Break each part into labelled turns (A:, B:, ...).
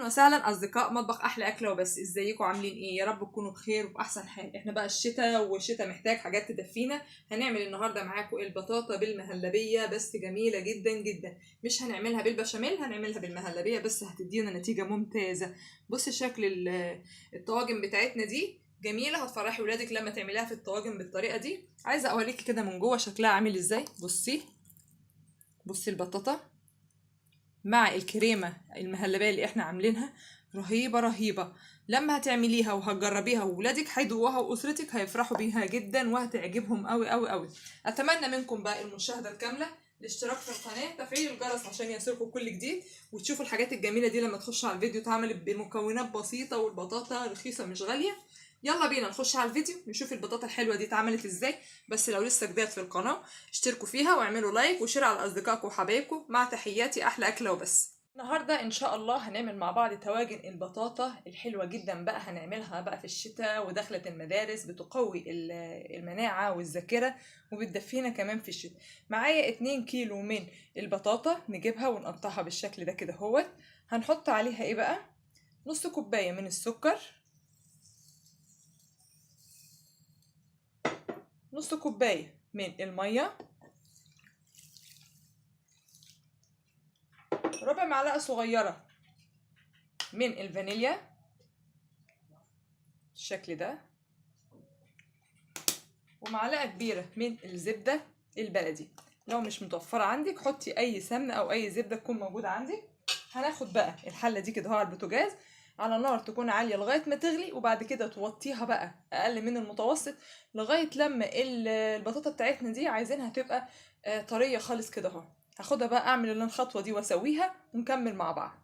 A: وسهلا اصدقاء مطبخ احلى اكله وبس. ازيكم عاملين ايه؟ يا رب تكونوا بخير وفي احسن حال. احنا بقى الشتاء والشتاء محتاج حاجات تدفينا. هنعمل النهارده معاكم البطاطا بالمهلبيه، بس جميله جدا جدا. مش هنعملها بالبشاميل، هنعملها بالمهلبيه بس هتدينا نتيجه ممتازه. بصي شكل الطواجن بتاعتنا دي جميله، هتفرحي ولادك لما تعمليها في الطواجن بالطريقه دي. عايزه اوريكي كده من جوه شكلها عامل ازاي. بصي البطاطا مع الكريمه المهلبيه اللي احنا عاملينها رهيبه رهيبه. لما هتعمليها وهتجربيها وولادك هيدوقوها واسرتك هيفرحوا بيها جدا وهتعجبهم قوي قوي قوي. اتمنى منكم بقى المشاهده الكامله، الاشتراك في القناه، تفعيل الجرس عشان يصلكم كل جديد، وتشوفوا الحاجات الجميله دي لما تخشوا على الفيديو. اتعملت بمكونات بسيطه والبطاطا رخيصه مش غاليه. يلا بينا نخش على الفيديو نشوف البطاطا الحلوه دي اتعملت ازاي. بس لو لسه جداد في القناه اشتركوا فيها واعملوا لايك وشير على اصدقائكم وحبايبكم. مع تحياتي احلى اكله وبس. النهارده ان شاء الله هنعمل مع بعض طواجن البطاطا الحلوه جدا بقى. هنعملها بقى في الشتاء ودخلة المدارس، بتقوي المناعه والذاكره وبتدفينا كمان في الشتاء. معايا 2 كيلو من البطاطا، نجيبها ونقطعها بالشكل ده كده اهوت. هنحط عليها ايه بقى؟ نص كوبايه من السكر، نص كوبايه من الميه، ربع معلقه صغيره من الفانيليا بالشكل ده، ومعلقه كبيره من الزبده البلدي. لو مش متوفره عندك حطي اي سمنه او اي زبده تكون موجوده عندك. هناخد بقى الحله دي كده اهو على البوتاجاز على نار تكون عاليه لغايه ما تغلي، وبعد كده توطيها بقى اقل من المتوسط لغايه لما البطاطا بتاعتنا دي عايزينها تبقى طريه خالص كده اهو. هاخدها بقى اعمل الخطوه دي واسويها ونكمل مع بعض.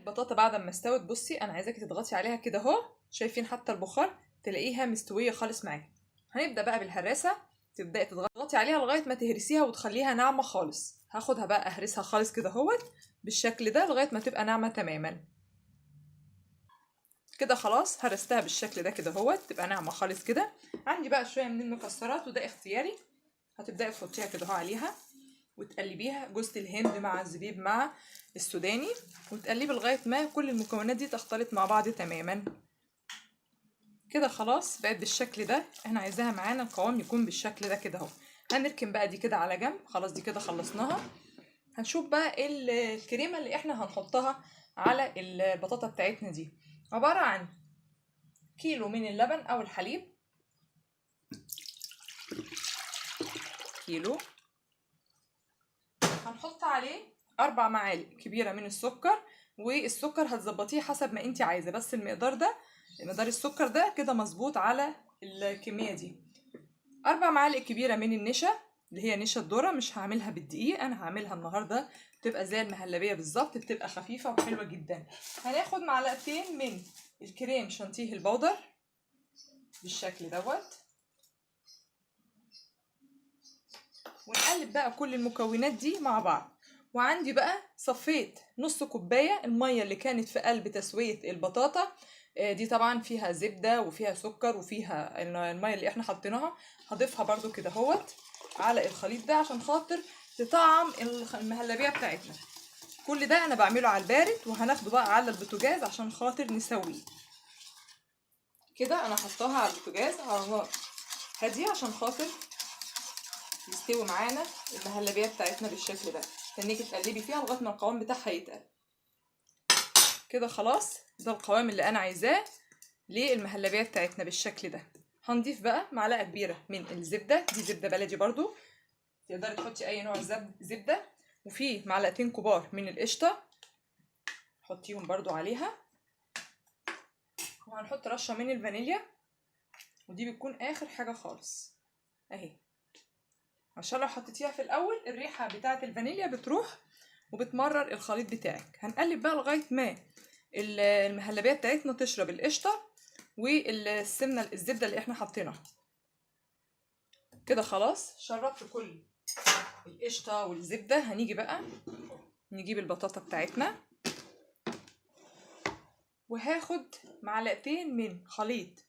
A: البطاطا بعد ما استوت بصي انا عايزاكي تضغطي عليها كده اهو، شايفين حتى البخار تلاقيها مستويه خالص معاكي. هنبدا بقى بالهراسه، تبداي تضغطي عليها لغايه ما تهرسيها وتخليها ناعمه خالص. هاخدها بقى اهرسها خالص كده اهوت بالشكل ده لغايه ما تبقى ناعمه تماما كده. خلاص هرستها بالشكل ده كده اهوت تبقى ناعمه خالص كده. عندي بقى شويه من المكسرات وده اختياري، هتبداي تحطيها كده اهو عليها وتقلبيها، جوز الهند مع الزبيب مع السوداني، وتقلبي لغايه ما كل المكونات دي تختلط مع بعض تماما كده. خلاص بقت بالشكل ده. احنا عايزاها معانا القوام يكون بالشكل ده كده اهو. هنركن بقى دي كده على جنب. خلاص دي كده خلصناها. هنشوف بقى الكريمه اللي احنا هنحطها على البطاطا بتاعتنا دي. عباره عن كيلو من اللبن او الحليب، كيلو. هنحط عليه 4 معالق كبيره من السكر، والسكر هتظبطيه حسب ما انت عايزه، بس المقدار ده مقدار السكر ده كده مظبوط على الكميه دي. 4 معالق كبيره من النشا اللي هي نشا الذره، مش هعملها بالدقيق، انا هعملها النهارده تبقى زي المهلبيه بالظبط، بتبقى خفيفه وحلوه جدا. هناخد معلقتين من الكريم شانتيه البودر بالشكل دوت، ونقلب بقى كل المكونات دي مع بعض. وعندي بقى صفيت نص كوبايه الميه اللي كانت في قلب تسويه البطاطا دي، طبعا فيها زبده وفيها سكر وفيها الميه اللي احنا حطيناها. هضيفها برده كده اهوت على الخليط ده عشان خاطر تطعم المهلبيه بتاعتنا. كل ده انا بعمله على البارد، وهناخده بقى على البوتاجاز عشان خاطر نسويه كده. انا حطاها على البوتاجاز على نار هاديه عشان خاطر يستوي معانا المهلبيه بتاعتنا بالشكل ده. تنيكي تقلبي فيها لغايه ما القوام بتاعها يتقل كده. خلاص ده القوام اللي انا عايزاه للمهلبيه بتاعتنا بالشكل ده. هنضيف بقى معلقه كبيره من الزبده، دي زبده بلدي برضو، تقدري تحطي اي نوع زبده، وفي معلقتين كبار من القشطه حطيهم برضو عليها، وهنحط رشه من الفانيليا، ودي بتكون اخر حاجه خالص اهي، عشان لو حطيتيها في الاول الريحه بتاعه الفانيليا بتروح وبتمرر الخليط بتاعك. هنقلب بقى لغايه ما المهلبيه بتاعتنا تشرب القشطه والسمنه الزبده اللي احنا حاطينها كده. خلاص شربت كل القشطه والزبده. هنيجي بقى نجيب البطاطا بتاعتنا، وهاخد معلقتين من خليط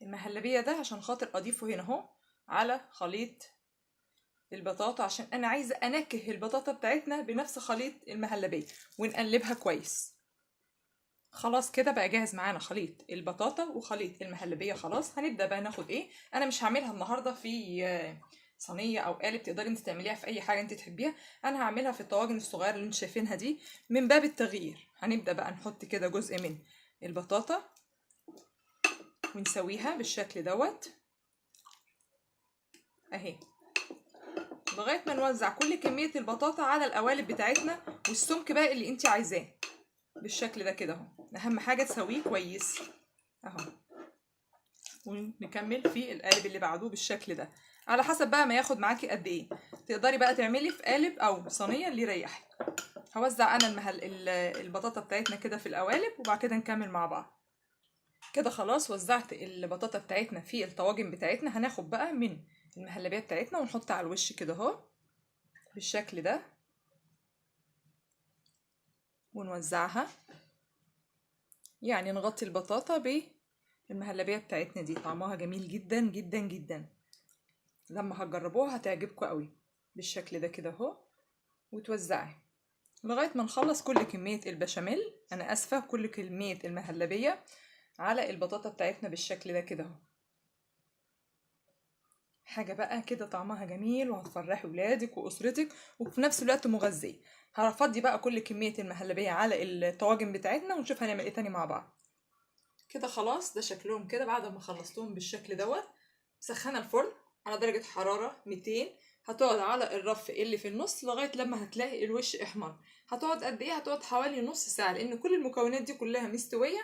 A: المهلبيه ده عشان خاطر اضيفه هنا اهو على خليط البطاطا، عشان انا عايزه انكه البطاطا بتاعتنا بنفس خليط المهلبيه ونقلبها كويس خلاص كده بقى جاهز معانا خليط البطاطا وخليط المهلبيه. خلاص هنبدا بقى ناخد ايه. انا مش هعملها النهارده في صينيه او قالب، تقدري انت تعمليها في اي حاجه انت تحبيها. انا هعملها في الطواجن الصغيره اللي انتوا شايفينها دي من باب التغيير. هنبدا بقى نحط كده جزء من البطاطا ونسويها بالشكل دوت اهي، لغايه ما نوزع كل كميه البطاطا على القوالب بتاعتنا، والسمك بقى اللي انت عايزاه بالشكل ده كده اهو. اهم حاجه تسويه كويس اهو، ونكمل في القالب اللي بعده بالشكل ده على حسب بقى ما ياخد معاكي قد ايه. تقدري بقى تعملي في قالب او صينيه اللي يريحك. هوزع انا البطاطا بتاعتنا كده في القوالب، وبعد كده نكمل مع بعض. كده خلاص وزعت البطاطا بتاعتنا في الطواجن بتاعتنا. هناخد بقى من المهلبيه بتاعتنا ونحطها على الوش كده اهو بالشكل ده، ونوزعها يعني نغطي البطاطا بالمهلبيه بتاعتنا دي. طعمها جميل جدا جدا جدا، لما هتجربوها هتعجبكم قوي بالشكل ده كده اهو. وتوزعي لغايه ما نخلص كل كميه البشاميل، انا اسفه، كل كميه المهلبيه على البطاطا بتاعتنا بالشكل ده كده اهو. حاجه بقى كده طعمها جميل وهتفرحي ولادك واسرتك وفي نفس الوقت مغذيه. هفضي بقى كل كميه المهلبيه على الطواجن بتاعتنا ونشوف هنعمل ايه تاني مع بعض. كده خلاص ده شكلهم كده بعد ما خلصتهم بالشكل دوت. سخنه الفرن على درجه حراره 200. هتقعد على الرف اللي في النص لغايه لما هتلاقي الوش احمر. هتقعد قد ايه؟ هتقعد حوالي نص ساعه، لان كل المكونات دي كلها مستويه،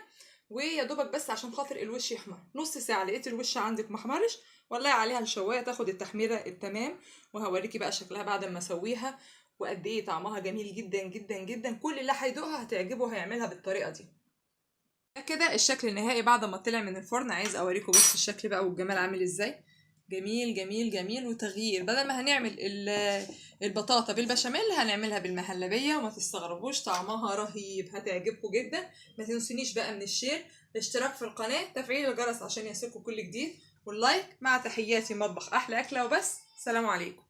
A: ويا دوبك بس عشان خاطر الوش يحمر. نص ساعه لقيت الوش عندك محمرش، ولعي عليها الشوايه تاخد التحميره التمام. وهوريكي بقى شكلها بعد ما اسويها وقد ايه طعمها جميل جدا جدا جدا. كل اللي هيدوقها هتعجبه، هيعملها بالطريقه دي. كده الشكل النهائي بعد ما طلع من الفرن. عايز اوريكم بس الشكل بقى والجمال عامل ازاي. جميل جميل جميل. وتغيير، بدل ما هنعمل البطاطا بالبشاميل هنعملها بالمهلبيه، وما تستغربوش طعمها رهيب، هتعجبكم جدا. ما تنسونيش بقى من الشير، الاشتراك في القناه، تفعيل الجرس عشان يصلكوا كل جديد، واللايك. مع تحياتي مطبخ احلى اكله وبس. سلام عليكم.